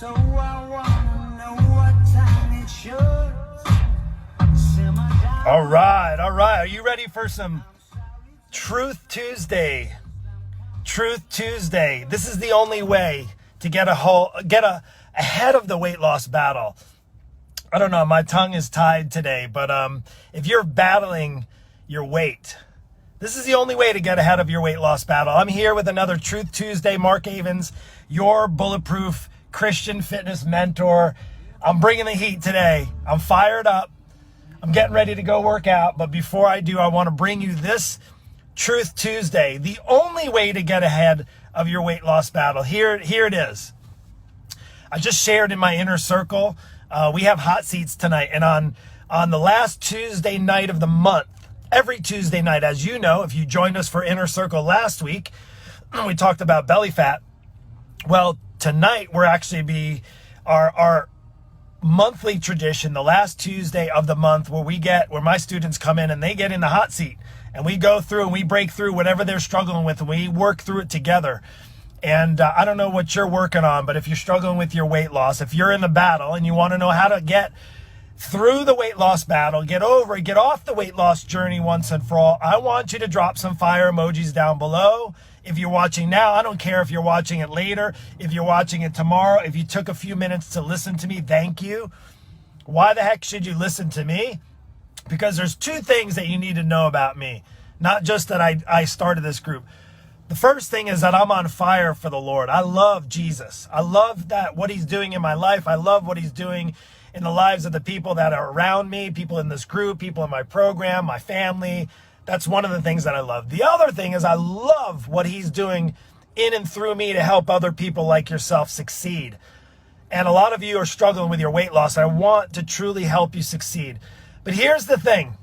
So I wanna know what time it should. All right. Are you ready for some Truth Tuesday? Truth Tuesday. This is the only way to get ahead of the weight loss battle. I don't know, my tongue is tied today, but if you're battling your weight, this is the only way to get ahead of your weight loss battle. I'm here with another Truth Tuesday. Mark Avens, your bulletproof Christian fitness mentor. I'm bringing the heat today. I'm fired up. I'm getting ready to go work out. But before I do, I want to bring you this Truth Tuesday. The only way to get ahead of your weight loss battle. Here it is. I just shared in my inner circle. We have hot seats tonight. And on the last Tuesday night of the month, every Tuesday night, as you know, if you joined us for Inner Circle last week, we talked about belly fat. Well, tonight we're actually our monthly tradition, the last Tuesday of the month, where my students come in and they get in the hot seat and we go through and we break through whatever they're struggling with and we work through it together. And I don't know what you're working on, but if you're struggling with your weight loss, if you're in the battle and you want to know how to get through the weight loss battle, get off the weight loss journey once and for all, I want you to drop some fire emojis down below. If you're watching now, I don't care if you're watching it later, if you're watching it tomorrow, if you took a few minutes to listen to me, thank you. Why the heck should you listen to me? Because there's two things that you need to know about me, not just that I started this group. The first thing is that I'm on fire for the Lord. I love Jesus. I love what he's doing in my life. I love what he's doing in the lives of the people that are around me, people in this group, people in my program, my family. That's one of the things that I love. The other thing is I love what he's doing in and through me to help other people like yourself succeed. And a lot of you are struggling with your weight loss. I want to truly help you succeed. But here's the thing.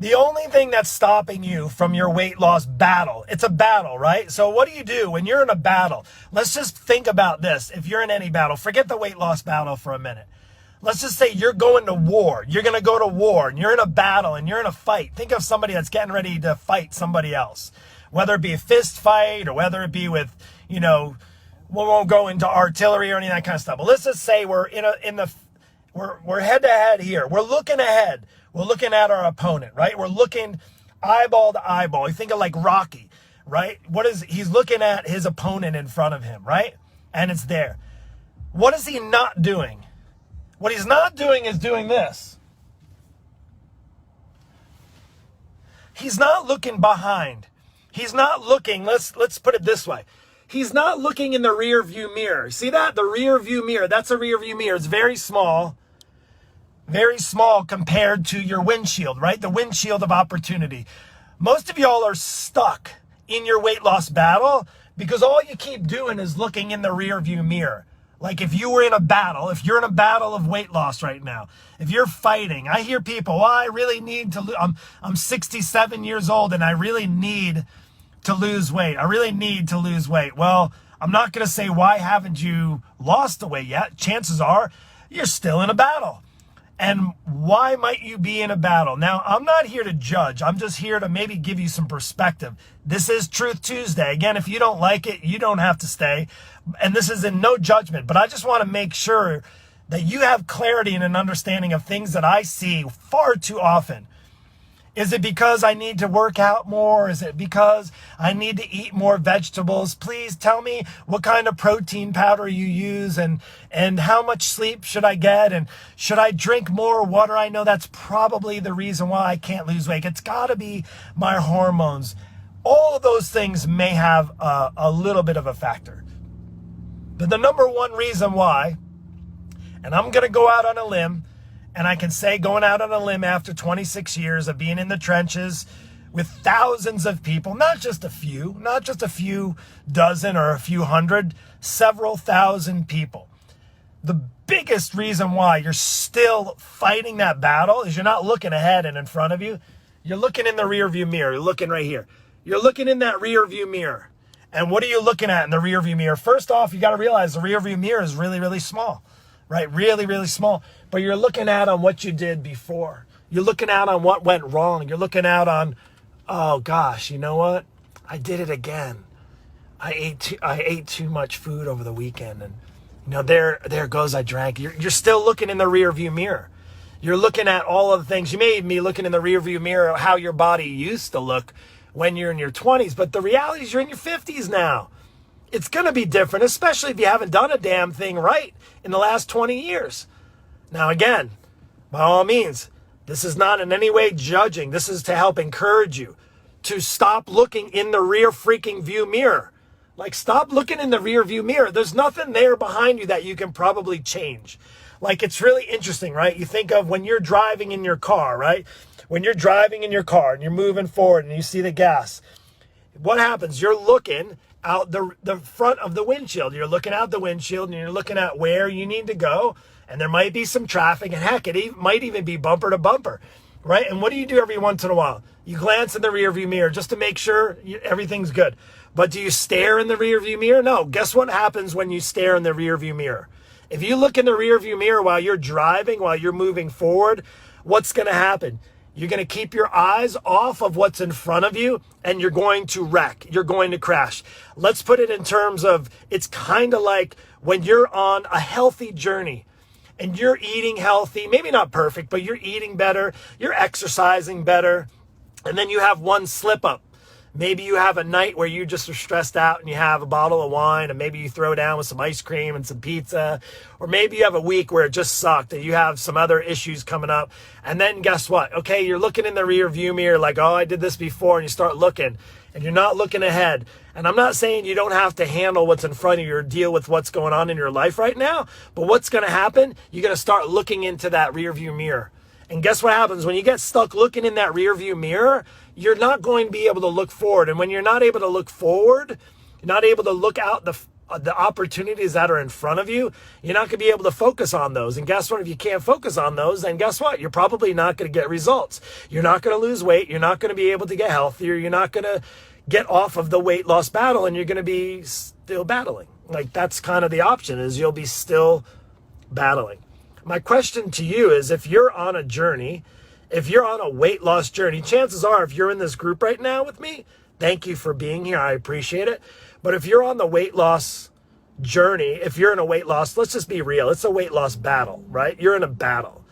The only thing that's stopping you from your weight loss battle, it's a battle, right? So what do you do when you're in a battle? Let's just think about this. If you're in any battle, forget the weight loss battle for a minute. Let's just say you're going to war. You're going to go to war and you're in a battle and you're in a fight. Think of somebody that's getting ready to fight somebody else, whether it be a fist fight or whether it be with, we won't go into artillery or any of that kind of stuff. But let's just say we're we're head to head here. We're looking ahead. We're looking at our opponent, right? We're looking eyeball to eyeball. You think of like Rocky, right? He's looking at his opponent in front of him, right? And it's there. What is he not doing? What he's not doing is doing this. He's not looking behind. He's not looking, let's put it this way. He's not looking in the rear view mirror. See that? The rear view mirror. That's a rear view mirror. It's very small compared to your windshield, right? The windshield of opportunity. Most of y'all are stuck in your weight loss battle because all you keep doing is looking in the rear view mirror. Like if you're in a battle of weight loss right now, if you're fighting, I hear people, well, I really need to I'm 67 years old and I really need to lose weight. I really need to lose weight. Well, I'm not going to say, why haven't you lost the weight yet? Chances are you're still in a battle. And why might you be in a battle? Now, I'm not here to judge. I'm just here to maybe give you some perspective. This is Truth Tuesday. Again, if you don't like it, you don't have to stay. And this is in no judgment, but I just want to make sure that you have clarity and an understanding of things that I see far too often. Is it because I need to work out more? Is it because I need to eat more vegetables? Please tell me what kind of protein powder you use and how much sleep should I get? And should I drink more water? I know that's probably the reason why I can't lose weight. It's got to be my hormones. All of those things may have a little bit of a factor. But the number one reason why, and I'm going to go out on a limb, and I can say going out on a limb after 26 years of being in the trenches with thousands of people, not just a few dozen or a few hundred, several thousand people. The biggest reason why you're still fighting that battle is you're not looking ahead and in front of you. You're looking in the rear view mirror. You're looking right here. You're looking in that rear view mirror. And what are you looking at in the rear view mirror? First off, you got to realize the rear view mirror is really, really small. Right? Really, really small. But you're looking out on what you did before. You're looking out on what went wrong. You're looking out on, oh gosh, you know what? I did it again. I ate too much food over the weekend, and There goes I drank. You're still looking in the rear view mirror. You're looking at all of the things. You may be looking in the rear view mirror how your body used to look when you're in your 20s, but the reality is you're in your 50s now. It's going to be different, especially if you haven't done a damn thing right in the last 20 years. Now, again, by all means, this is not in any way judging. This is to help encourage you to stop looking in the rear freaking view mirror. Like, stop looking in the rear view mirror. There's nothing there behind you that you can probably change. Like, it's really interesting, right? You think of when you're driving in your car, right? When you're driving in your car and you're moving forward and you see the gas, what happens? You're looking out the front of the windshield. You're looking out the windshield and you're looking at where you need to go. And there might be some traffic, and heck, might even be bumper to bumper, right? And what do you do every once in a while? You glance in the rearview mirror just to make sure everything's good. But do you stare in the rearview mirror? No. Guess what happens when you stare in the rearview mirror? If you look in the rearview mirror while you're driving, while you're moving forward, what's going to happen? You're going to keep your eyes off of what's in front of you, and you're going to wreck. You're going to crash. Let's put it in terms of, it's kind of like when you're on a healthy journey and you're eating healthy, maybe not perfect, but you're eating better, you're exercising better, and then you have one slip up. Maybe you have a night where you just are stressed out and you have a bottle of wine, and maybe you throw down with some ice cream and some pizza. Or maybe you have a week where it just sucked and you have some other issues coming up. And then guess what? Okay, you're looking in the rear view mirror like, oh, I did this before. And you start looking and you're not looking ahead. And I'm not saying you don't have to handle what's in front of you or deal with what's going on in your life right now. But what's going to happen? You're going to start looking into that rear view mirror. And guess what happens? When you get stuck looking in that rear view mirror, you're not going to be able to look forward. And when you're not able to look forward, you're not able to look out the opportunities that are in front of you, you're not going to be able to focus on those. And guess what? If you can't focus on those, then guess what? You're probably not going to get results. You're not going to lose weight. You're not going to be able to get healthier. You're not going to get off of the weight loss battle, and you're going to be still battling. Like, that's kind of the option, is you'll be still battling. My question to you is, if you're on a journey, if you're on a weight loss journey, chances are if you're in this group right now with me, thank you for being here. I appreciate it. But if you're on the weight loss journey, if you're in a weight loss, let's just be real. It's a weight loss battle, right? You're in a battle,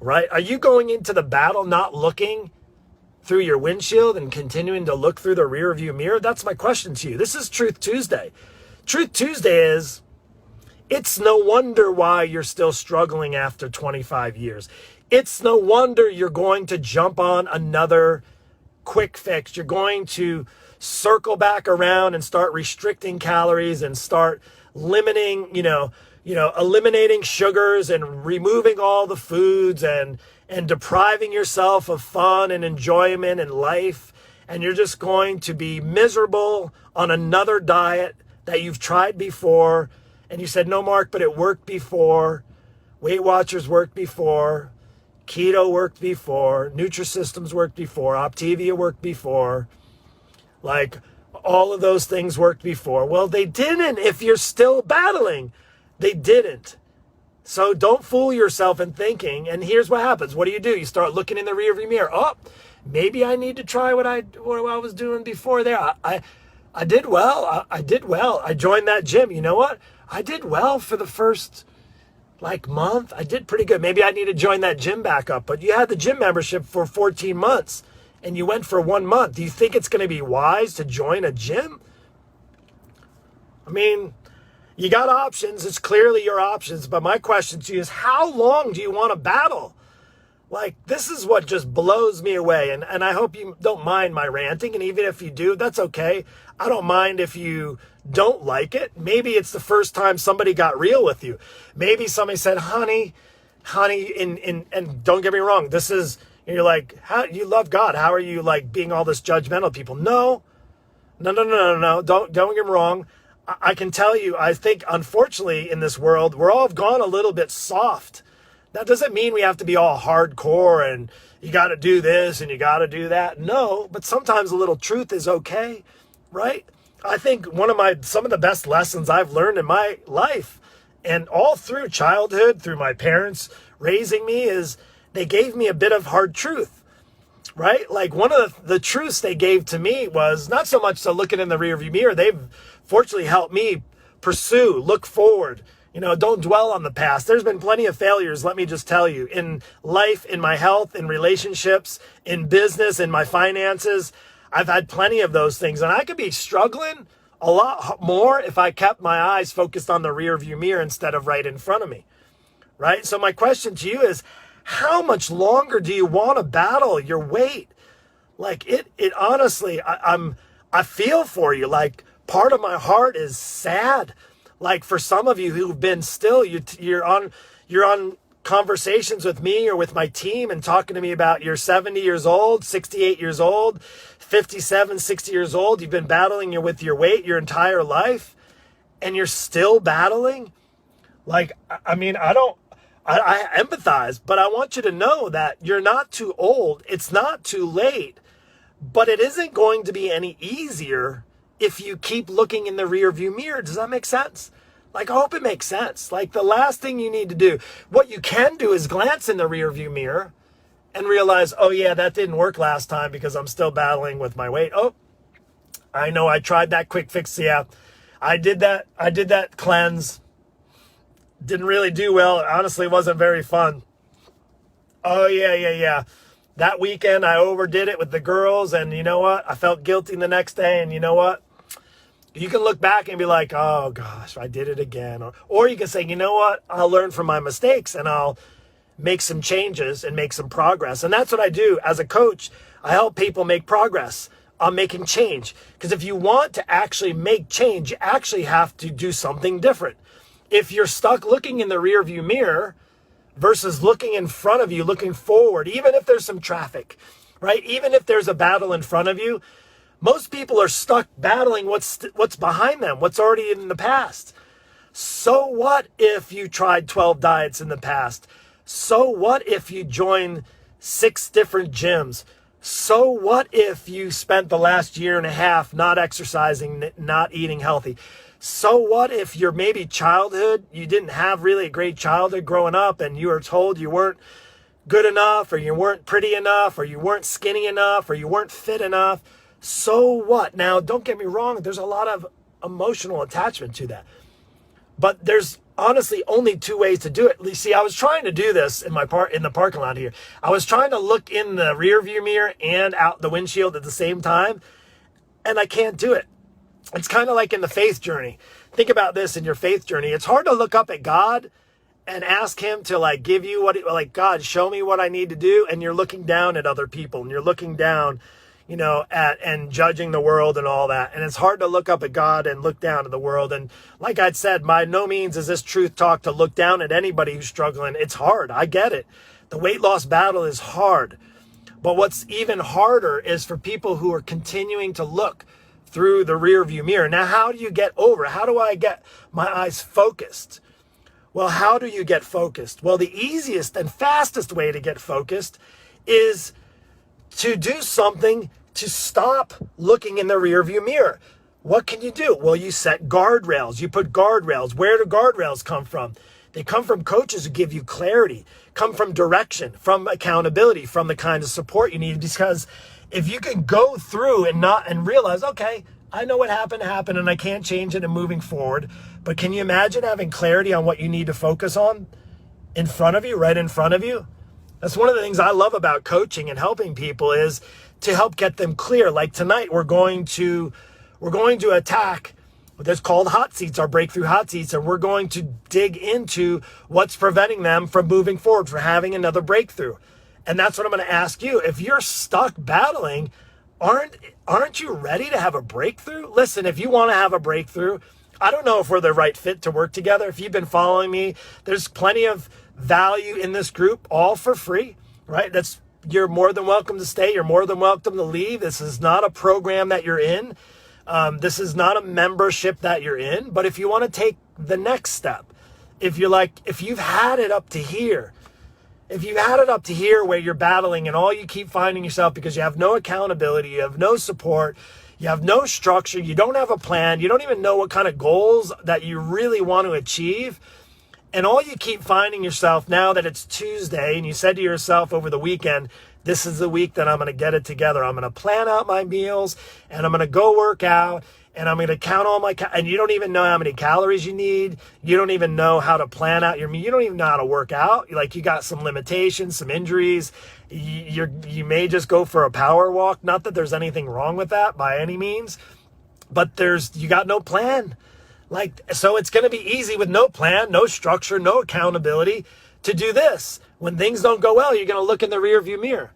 right? Are you going into the battle not looking through your windshield and continuing to look through the rear view mirror? That's my question to you. This is Truth Tuesday. Truth Tuesday is, it's no wonder why you're still struggling after 25 years. It's no wonder you're going to jump on another quick fix. You're going to circle back around and start restricting calories and start limiting, eliminating sugars and removing all the foods and depriving yourself of fun and enjoyment in life. And you're just going to be miserable on another diet that you've tried before. And you said, no, Mark, but it worked before. Weight Watchers worked before. Keto worked before. Nutrisystems worked before. Optavia worked before. Like, all of those things worked before. Well, they didn't if you're still battling. They didn't. So don't fool yourself in thinking. And here's what happens. What do? You start looking in the rearview mirror. Oh, maybe I need to try what I was doing before there. I did well. I did well. I joined that gym. You know what? I did well for the first month. I did pretty good. Maybe I need to join that gym back up. But you had the gym membership for 14 months and you went for 1 month. Do you think it's going to be wise to join a gym? I mean, you got options. It's clearly your options. But my question to you is, how long do you want to battle? Like, this is what just blows me away. And I hope you don't mind my ranting. And even if you do, that's okay. I don't mind if you don't like it. Maybe it's the first time somebody got real with you. Maybe somebody said, honey, and don't get me wrong. This is, you're like, how you love God. How are you like being all this judgmental people? No. Don't get me wrong. I can tell you, I think unfortunately in this world, we're all gone a little bit soft. That doesn't mean we have to be all hardcore and you got to do this and you got to do that. No, but sometimes a little truth is okay, right? I think some of the best lessons I've learned in my life and all through childhood, through my parents raising me, is they gave me a bit of hard truth, right? Like, one of the truths they gave to me was not so much to looking in the rearview mirror. They've fortunately helped me look forward, Don't dwell on the past. There's been plenty of failures, let me just tell you, in life, in my health, in relationships, in business, in my finances. I've had plenty of those things, and I could be struggling a lot more if I kept my eyes focused on the rear view mirror instead of right in front of me, right? So my question to you is, how much longer do you want to battle your weight? Like it honestly, I feel for you. Like, part of my heart is sad. Like, for some of you who've been still, you're on conversations with me or with my team and talking to me about you're 70 years old, 68 years old, 57, 60 years old. You've been battling with your weight your entire life, and you're still battling. Like, I mean, I empathize, but I want you to know that you're not too old. It's not too late, but it isn't going to be any easier if you keep looking in the rear view mirror. Does that make sense? Like, I hope it makes sense. Like, the last thing you need to do, what you can do is glance in the rear view mirror and realize, oh yeah, that didn't work last time because I'm still battling with my weight. Oh, I know I tried that quick fix. Yeah, I did that cleanse. Didn't really do well. It honestly wasn't very fun. Oh yeah. That weekend I overdid it with the girls, and you know what? I felt guilty the next day, and you know what? You can look back and be like, oh gosh, I did it again. Or you can say, you know what? I'll learn from my mistakes and I'll make some changes and make some progress. And that's what I do as a coach. I help people make progress on making change. Because if you want to actually make change, you actually have to do something different. If you're stuck looking in the rear view mirror versus looking in front of you, looking forward, even if there's some traffic, right? Even if there's a battle in front of you, most people are stuck battling what's behind them, what's already in the past. So what if you tried 12 diets in the past? So what if you joined 6 different gyms? So what if you spent the last year and a half not exercising, not eating healthy? So what if your maybe childhood, you didn't have really a great childhood growing up, and you were told you weren't good enough, or you weren't pretty enough, or you weren't skinny enough, or you weren't fit enough? So what? Now, don't get me wrong, there's a lot of emotional attachment to that. But there's honestly only 2 ways to do it. You see, I was trying to do this in the parking lot here. I was trying to look in the rear view mirror and out the windshield at the same time, and I can't do it. It's kind of like in the faith journey. Think about this in your faith journey. It's hard to look up at God and ask him to give you God, show me what I need to do. And you're looking down at other people, and you're looking down, at and judging the world and all that. And it's hard to look up at God and look down at the world. And like I'd said, by no means is this truth talk to look down at anybody who's struggling. It's hard. I get it. The weight loss battle is hard. But what's even harder is for people who are continuing to look through the rear view mirror. Now, how do you get over? How do I get my eyes focused? Well, how do you get focused? Well, the easiest and fastest way to get focused is to do something to stop looking in the rear view mirror. What can you do? Well, you set guardrails. You put guardrails. Where do guardrails come from? They come from coaches who give you clarity, come from direction, from accountability, from the kind of support you need. Because if you can go through and realize, okay, I know what happened and I can't change it and moving forward. But can you imagine having clarity on what you need to focus on in front of you, right in front of you? That's one of the things I love about coaching and helping people, is to help get them clear. Like tonight, we're going to attack what's called hot seats, our breakthrough hot seats, and we're going to dig into what's preventing them from moving forward, for having another breakthrough. And that's what I'm going to ask you. If you're stuck battling, aren't you ready to have a breakthrough? Listen, if you want to have a breakthrough, I don't know if we're the right fit to work together. If you've been following me, there's plenty of value in this group, all for free, right? You're more than welcome to stay. You're more than welcome to leave. This is not a program that you're in. This is not a membership that you're in. But if you want to take the next step, if you've had it up to here, where you're battling and all you keep finding yourself because you have no accountability, you have no support, you have no structure, you don't have a plan, you don't even know what kind of goals that you really want to achieve, and all you keep finding yourself now that it's Tuesday and you said to yourself over the weekend, this is the week that I'm going to get it together. I'm going to plan out my meals and I'm going to go work out and I'm going to count all my, and you don't even know how many calories you need. You don't even know how to plan out your meal. You don't even know how to work out. Like, you got some limitations, some injuries. You may just go for a power walk. Not that there's anything wrong with that by any means, but you got no plan. Like, so it's going to be easy with no plan, no structure, no accountability to do this. When things don't go well, you're going to look in the rearview mirror,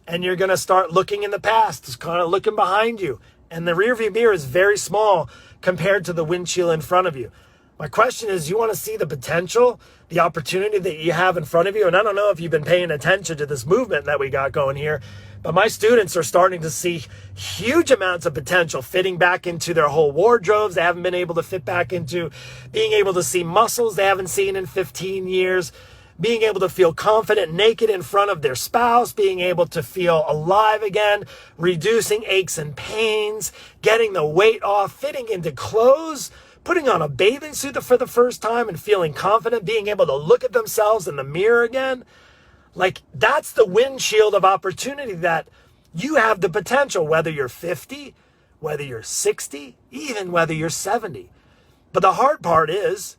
and you're going to start looking in the past, just kind of looking behind you. And the rearview mirror is very small compared to the windshield in front of you. My question is, you want to see the potential, the opportunity that you have in front of you? And I don't know if you've been paying attention to this movement that we got going here, but my students are starting to see huge amounts of potential fitting back into their whole wardrobes. They haven't been able to fit back into being able to see muscles they haven't seen in 15 years, being able to feel confident naked in front of their spouse, being able to feel alive again, reducing aches and pains, getting the weight off, fitting into clothes, putting on a bathing suit for the first time and feeling confident, being able to look at themselves in the mirror again. Like, that's the windshield of opportunity that you have the potential, whether you're 50, whether you're 60, even whether you're 70. But the hard part is,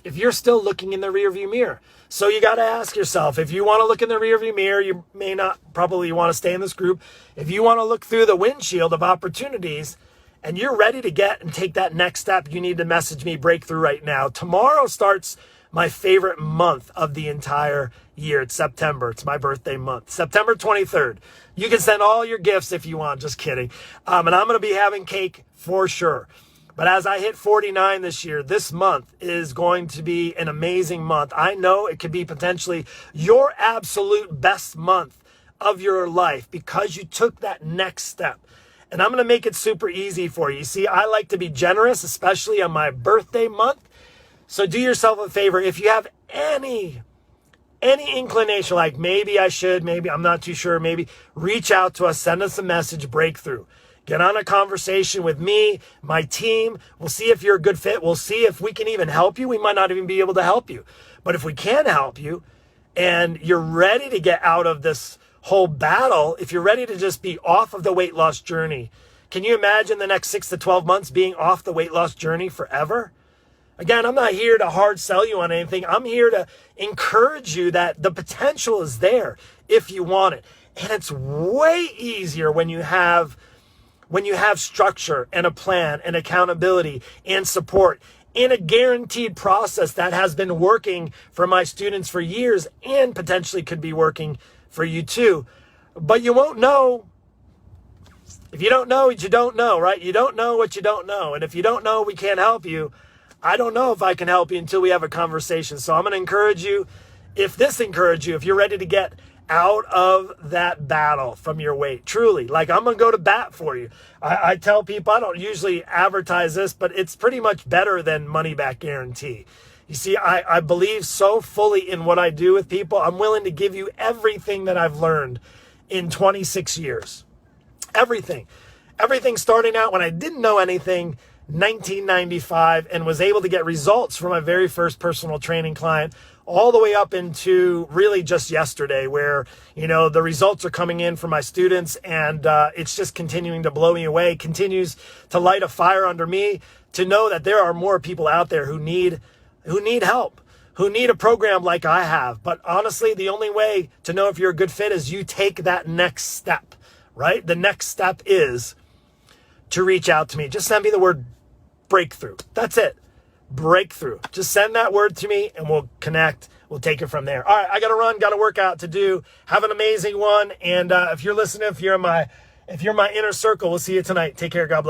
if you're still looking in the rearview mirror. So you got to ask yourself, if you want to look in the rearview mirror, you may not probably want to stay in this group. If you want to look through the windshield of opportunities and you're ready to get and take that next step, you need to message me Breakthrough right now. Tomorrow starts my favorite month of the entire year. It's September. It's my birthday month, September 23rd. You can send all your gifts if you want. Just kidding. And I'm going to be having cake for sure. But as I hit 49 this year, this month is going to be an amazing month. I know it could be potentially your absolute best month of your life because you took that next step. And I'm going to make it super easy for you. See, I like to be generous, especially on my birthday month. So do yourself a favor. If you have any inclination, like maybe I should, maybe I'm not too sure, maybe reach out to us, send us a message, Breakthrough. Get on a conversation with me, my team. We'll see if you're a good fit. We'll see if we can even help you. We might not even be able to help you. But if we can help you and you're ready to get out of this whole battle, if you're ready to just be off of the weight loss journey, can you imagine the next 6 to 12 months being off the weight loss journey forever? Again, I'm not here to hard sell you on anything. I'm here to encourage you that the potential is there if you want it. And it's way easier when you have structure and a plan and accountability and support in a guaranteed process that has been working for my students for years and potentially could be working for you too. But you won't know. If you don't know what you don't know, right? You don't know what you don't know. And if you don't know, we can't help you. I don't know if I can help you until we have a conversation. So I'm going to encourage you, if you're ready to get out of that battle from your weight, truly, like I'm going to go to bat for you. I tell people, I don't usually advertise this, but it's pretty much better than money back guarantee. You see, I believe so fully in what I do with people. I'm willing to give you everything that I've learned in 26 years. Everything starting out when I didn't know anything, 1995, and was able to get results from my very first personal training client all the way up into really just yesterday, where, the results are coming in for my students, and it's just continuing to blow me away, continues to light a fire under me to know that there are more people out there who need help, who need a program like I have. But honestly, the only way to know if you're a good fit is you take that next step, right? The next step is to reach out to me. Just send me the word Breakthrough. That's it. Breakthrough. Just send that word to me and we'll connect. We'll take it from there. All right, I got to run, got a workout to do. Have an amazing one. And if you're listening, if you're in my inner circle, we'll see you tonight. Take care. God bless.